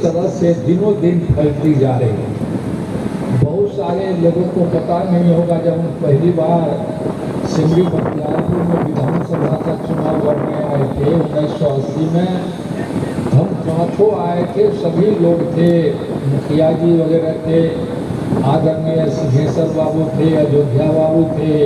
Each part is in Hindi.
तरह से दिनों दिन फैलती जा रही है। बहुत सारे लोगों को पता नहीं होगा, जब हम पहली बार सिमरी बख्तियारपुर में विधानसभा का चुनाव लड़ने आए थे 1980 में, हम पाँचों आए थे, सभी लोग थे, मुखिया जी वगैरह थे, आदरणीय सिद्धेश्वर बाबू थे, अयोध्या बाबू थे,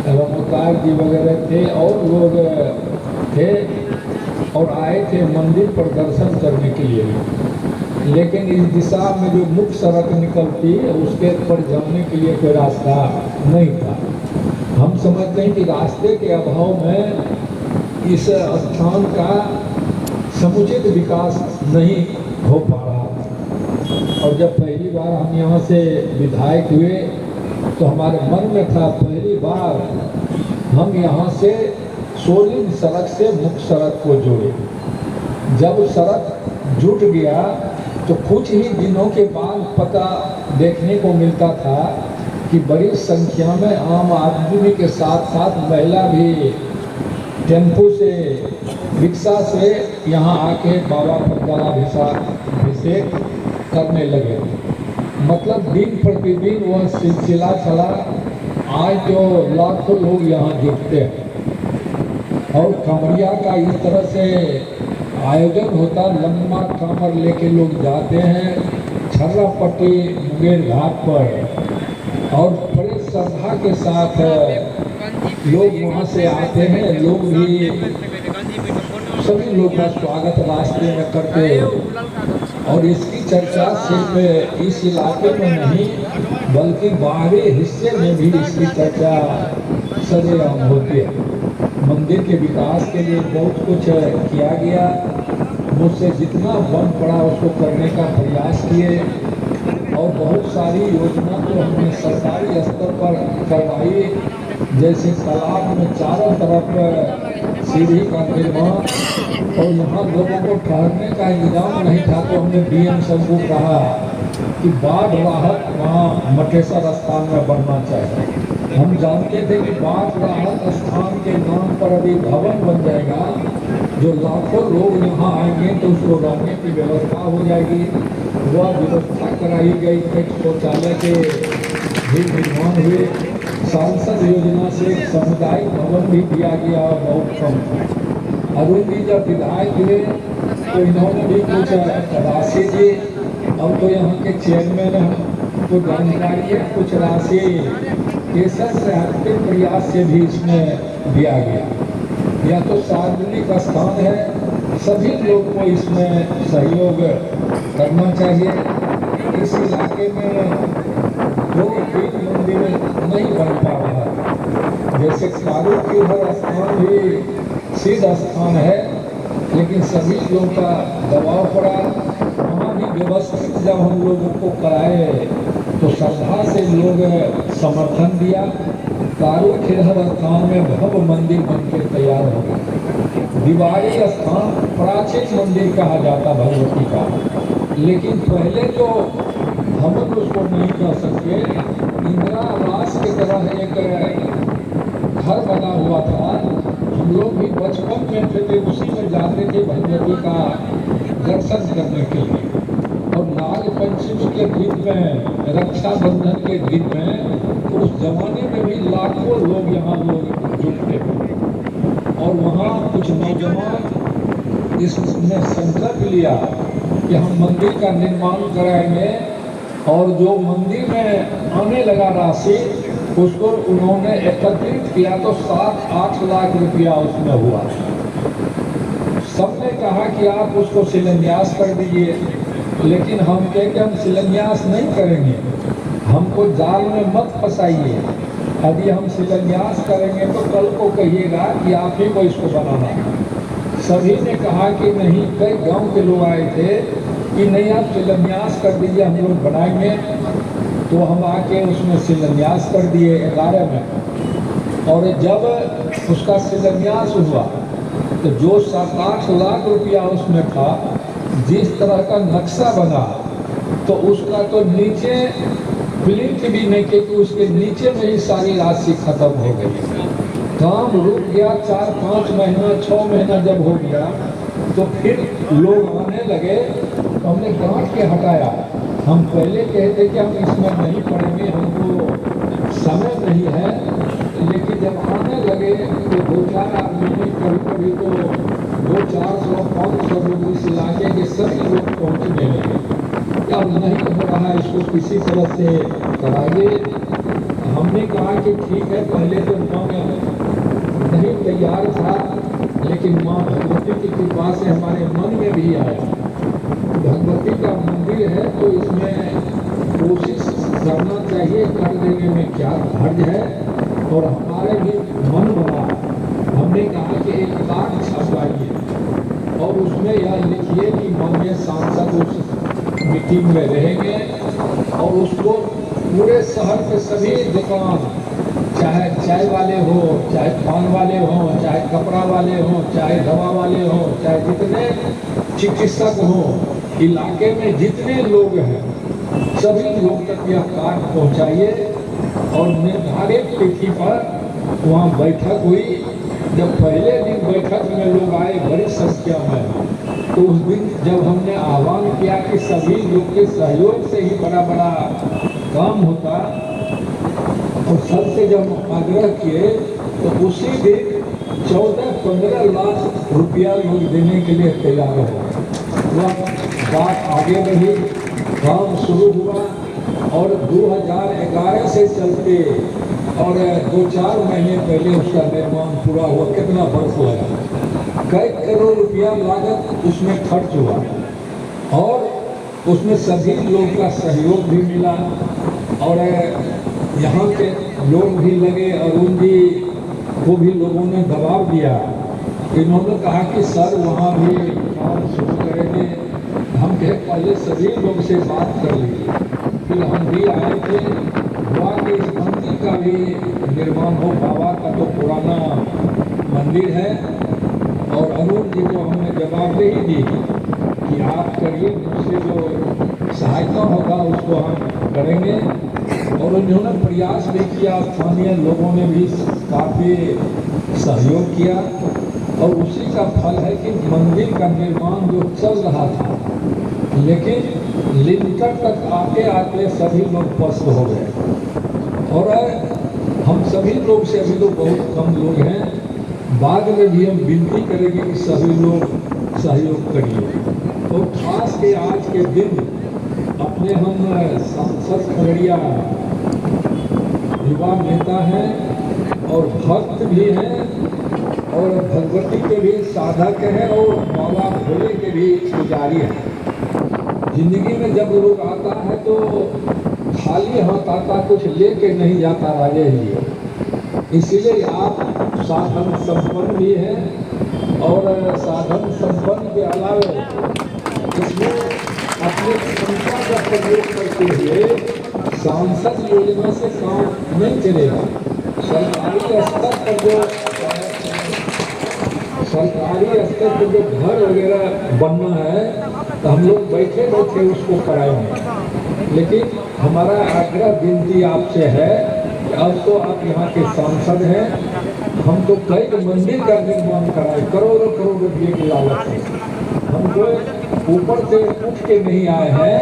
रमोतार जी वगैरह थे और लोग थे, और आए थे मंदिर पर दर्शन करने के लिए। लेकिन इस दिशा में जो मुख्य सड़क निकलती उसके पर जाने के लिए कोई रास्ता नहीं था। हम समझते हैं कि रास्ते के अभाव में इस स्थान का समुचित विकास नहीं हो पा रहा था। और जब पहली बार हम यहाँ से विधायक हुए तो हमारे मन में था, पहली बार हम यहाँ से सोलिन सड़क से मुख्य सड़क को जोड़े। जब सड़क जुट गया तो कुछ ही दिनों के बाद पता देखने को मिलता था कि बड़ी संख्या में आम आदमी के साथ साथ महिला भी टेम्पो से, रिक्शा से यहाँ आके बाबा पर जलाभिषेक करने लगे। मतलब दिन प्रतिदिन वह सिलसिला चला। आज जो लाखों लोग यहाँ जुटते हैं और कांवरिया का इस तरह से आयोजन होता, लंबा कांवर लेके लोग जाते हैं छर्रापट्टी मुंगेर घाट पर और बड़े श्रद्धा के साथ लोग वहाँ से आते हैं। लोग भी, सभी लोग का स्वागत रास्ते में करते हैं। और इसकी चर्चा सिर्फ इस इलाके में नहीं बल्कि बाहरी हिस्से में भी इसकी चर्चा सरेआम होती है। मंदिर के विकास के लिए बहुत कुछ किया गया, मुझसे जितना बन पड़ा उसको करने का प्रयास किए और बहुत सारी योजना तो हमने सरकारी स्तर पर करवाई, जैसे तालाब में चारों तरफ सीढ़ी का निर्माण, और यहाँ लोगों को ठहरने का इंतजाम नहीं था तो हमने डीएम साहब को कहा कि बाढ़ राहत वहाँ मटेश्वर स्थान में बनना चाहिए। हम जानते थे कि बाढ़ राहत स्थान के नाम पर अभी भवन बन जाएगा, जो लाखों लोग यहाँ आएंगे तो उसको रहने की व्यवस्था हो जाएगी। वह व्यवस्था कराई गई, कई शौचालय के भी निर्माण हुए। सांसद योजना से सामुदायिक भवन भी दिया गया और बहुत कम था। अरुण जी जब विधायक हुए तो इन्होंने भी कुछ राशि दी। अब तो यहाँ के चेयरमैन को जानकारी है, कुछ राशि केसर शहर के प्रयास से भी इसमें दिया गया। यह तो सार्वजनिक स्थान है, सभी लोग को इसमें सहयोग करना चाहिए। इस इलाके में दो तीन मंदिर नहीं बन पा रहा, जैसे कारू की हर स्थान भी सिद्ध स्थान है, लेकिन सभी लोगों का दबाव पड़ा। वहाँ भी व्यवस्थित जब हम लोगों को कराए तो श्रद्धा से लोग समर्थन दिया। कारू खिरहर स्थान में भव्य मंदिर बनकर तैयार हो गया। दीवारी स्थान प्राचीन मंदिर कहा जाता भगवती का, लेकिन पहले जो हम उसको नहीं कह सकते, इंदिरा आवास की तरह एक घर बना हुआ था। हम लोग भी बचपन में थे, उसी में जाते थे भगवती का दर्शन करने के लिए। और नाग पंचमी के दिन में, रक्षाबंधन के दिन में, तो उस जमाने में भी लाखों लोग यहाँ लोग जुटते थे। और वहाँ कुछ नौजवान इसने संकल्प लिया कि हम मंदिर का निर्माण कराएंगे, और जो मंदिर में आने लगा राशि उसको उन्होंने एकत्रित किया तो 7-8 लाख रुपया उसमें हुआ। सबने कहा कि आप उसको शिलान्यास कर दीजिए, लेकिन हम कहे कि हम शिलान्यास नहीं करेंगे, हमको जाल में मत फंसाइए। यदि हम शिलान्यास करेंगे तो कल को कहिएगा कि आप ही को इसको बनाना। सभी ने कहा कि नहीं, कई गांव के लोग आए थे कि नहीं आप शिलान्यास कर दीजिए, हम लोग बनाएंगे। तो हम आके उसमें शिलान्यास कर दिए 11 में। और जब उसका शिलान्यास हुआ तो जो 7-8 लाख रुपया उसमें था, जिस तरह का नक्शा बना तो उसका तो नीचे प्लिंथ भी नहीं, क्योंकि उसके नीचे में ही सारी राशि खत्म हो गई। काम रुक गया। 4-5 महीना 6 महीना जब हो गया तो फिर लोग आने लगे हमने गांठ के हटाया। हम पहले कहते कि हम इसमें नहीं पढ़ेंगे, हमको समय नहीं है, लेकिन जब आने लगे तो 2-4 आदमी ने कभी तो 200-400-500 लोग इस इलाके के सभी लोग पहुँचने लगे। अब नहीं हो रहा, इसको किसी तरह से कराइए। हमने कहा कि ठीक है, पहले तो मन नहीं तैयार था, लेकिन माँ भगवती की कृपा से हमारे मन में भी आया। भगवती का मंदिर है तो इसमें कोशिश करना चाहिए, कर देने में क्या हर्ज है। और हमारे भी मन बना, हमने कहा कि एक कार्ड छपवाइए और उसमें यह लिखिए कि माननीय सांसद उस मीटिंग में रहेंगे, और उसको पूरे शहर के सभी दुकान, चाहे चाय वाले हो, चाहे पान वाले हो, चाहे कपड़ा वाले हो, चाहे दवा वाले हो, चाहे जितने चिकित्सक हो, इलाके में जितने लोग हैं सभी लोग तक यह कार्ड पहुंचाइए। और निर्धारित तिथि पर वहाँ बैठक हुई। जब पहले दिन बैठक में लोग आए बड़ी संख्या में, तो उस दिन जब हमने आह्वान किया कि सभी लोग के सहयोग से ही बड़ा बड़ा काम होता, और सबसे जब आग्रह किए तो उसी दिन 14-15 लाख रुपया लोग देने के लिए तैयार हो। वह बात आगे बढ़ी, काम शुरू हुआ, और 2011 से चलते और 2-4 महीने पहले उसका निर्माण पूरा हुआ। कितना वर्ष लगा, कई करोड़ रुपया लागत उसमें खर्च हुआ, और उसमें सभी लोग का सहयोग भी मिला, और यहाँ के लोग भी लगे। अरुण जी को भी लोगों ने दबाव दिया, इन्होंने कहा कि सर वहाँ भी काम शुरू करेंगे। हम कहे पहले सभी लोग से बात कर लीजिए। फिर हम भी आए थे, हुआ कि इस मंदिर का भी निर्माण हो। बाबा का तो पुराना मंदिर है, और अरुण जी को हमने जवाबदेही दी कि आप करिए, मुझसे जो सहायता होगा उसको हम करेंगे। और उन्होंने प्रयास भी किया, स्थानीय लोगों ने भी काफ़ी सहयोग किया, और उसी का फल है कि मंदिर का निर्माण जो चल रहा था, लेकिन लिंटर तक आते आते सभी लोग पस्त हो गए। और हम सभी लोग से अभी तो बहुत कम लोग हैं, बाद में भी हम विनती करेंगे कि सभी लोग सहयोग करिए। तो खास के आज के दिन अपने हम सांसद खगड़िया युवा नेता हैं और भक्त भी हैं, और भगवती के भी साधक हैं, और बाबा भोले के भी पुजारी हैं। जिंदगी में जब लोग आता है तो खाली हाथ आता, कुछ लेके नहीं जाता राजे जी। इसीलिए आप साधन संपन्न भी हैं, और साधन संपन्न के अलावा इसमें अपने क्षमता का प्रयोग करते हुए सांसद योजना से काम नहीं चलेगा। सरकारी स्तर पर जो घर वगैरह बनना है तो हम लोग बैठे बैठे उसको कराएंगे। लेकिन हमारा आग्रह विनती आपसे है कि अब तो आप यहाँ के सांसद हैं, हम तो कई मंदिर का निर्माण कराए, करोड़ों करोड़ रुपये की लागत है। हम कोई ऊपर से उठ के नहीं आए हैं,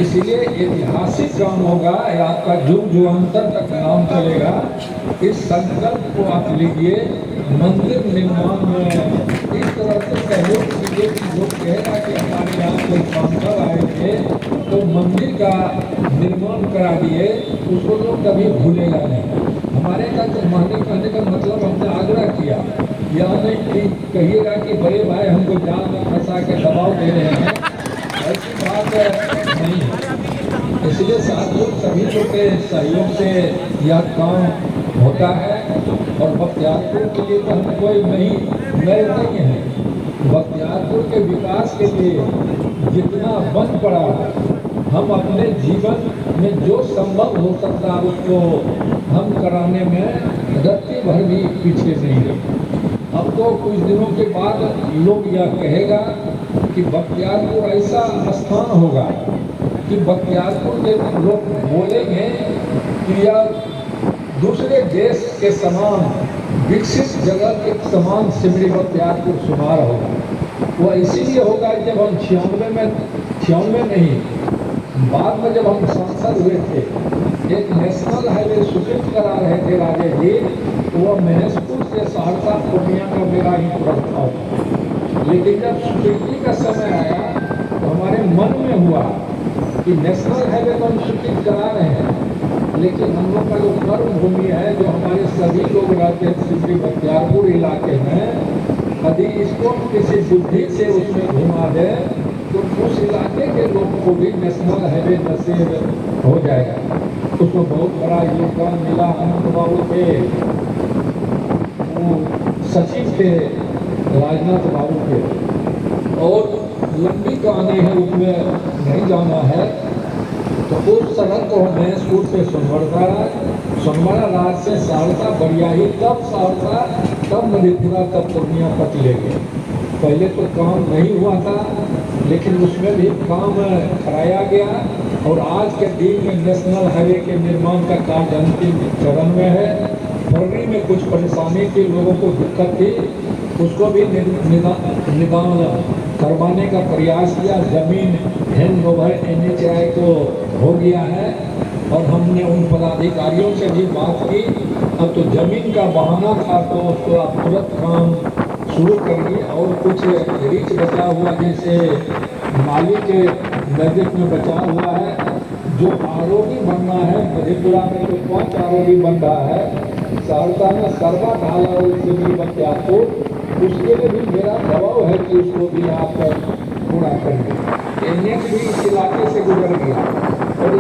इसलिए ऐतिहासिक काम होगा, आपका युग युगांतर तक नाम चलेगा। इस संकल्प को आप लीजिए। मंदिर निर्माण में इस तरह से सहयोग कीजिए कि लोग कहेगा कि हमारे यहाँ कोई सांसद आए थे तो मंदिर का निर्माण करा दिए, उसको लोग कभी भूलेगा नहीं। हमारे का तो कहने का मतलब हमने आग्रह किया, यह नहीं कहिएगा कि बड़े भाई हमको जाल में फंसा के दबाव दे रहे हैं, ऐसी बात नहीं है। इसलिए साथियों सभी लोग के सहयोग से यह काम होता है, और बख्तियारपुर के लिए तो हम कोई नए नहीं है। बख्तियारपुर के विकास के लिए जितना बन पड़ा, हम अपने जीवन में जो संभव हो सकता है उसको हम कराने में रत्ती भर भी पीछे नहीं रहे। अब तो कुछ दिनों के बाद लोग यह कहेगा कि बख्तियारपुर ऐसा स्थान होगा कि बख्तियारपुर के लोग बोलेंगे कि यह दूसरे देश के समान विकसित जगह के समान सिमरी बख्तियारपुर शुमार होगा। वह इसीलिए होगा जब हम 96 में 96 नहीं, बाद में जब हम सांसद हुए थे, एक नेशनल हाईवे स्वीकृत करा रहे थे राजेश जी, वो महेशपुर से सहरसा पूर्णिया का मेरा ही प्रस्ताव था। लेकिन जब स्वीकृति का समय आया तो हमारे मन में हुआ कि नेशनल हाईवे तो हम स्वीकृत करा रहे हैं, लेकिन हम लोग का जो कर्म भूमि है, जो हमारे सभी लोग रहते हैं सिमरी बख्तियारपुर इलाके में, यदि इसको किसी बुद्धि से उसमें घुमा दे तो उस इलाके के लोग को भी नेशनल हाईवे नसीब हो जाएगा। उसमें बहुत बड़ा योगदान मिला अनंत बाबू के, वो सचिव थे राजनाथ बाबू के, और लंबी कहानी है, उसमें नहीं जाना है। तो उस सड़क को महेशपुर से सोनभद्रा राज से सहरसा बरियाही, तब सहरसा, तब मधेपुरा, तब पूर्णिया तक ले गए। पहले तो काम नहीं हुआ था, लेकिन उसमें भी काम कराया गया, और आज के दिन में नेशनल हाईवे के निर्माण का कार्य अंतिम चरण में है। फरवरी में कुछ परेशानी थी, लोगों को दिक्कत थी, उसको भी निदान करवाने का प्रयास किया। जमीन हैंड ओवर NHAI को हो गया है, और हमने उन पदाधिकारियों से भी बात की। अब तो जमीन का बहाना था, तो उसको आप तुरंत काम शुरू करिए। और कुछ रिच बचा हुआ, जैसे नाली के नजदीक में बचा हुआ है, जो ROD बनना है, मधेपुरा में जो 5 ROD बन रहा है, सहरसा में सरवा ढाला और सिमरी बख्तियारपुर, उसके लिए भी मेरा दबाव है कि उसको भी आप पूरा करेंगे। NH भी इस इलाके से गुजर गया।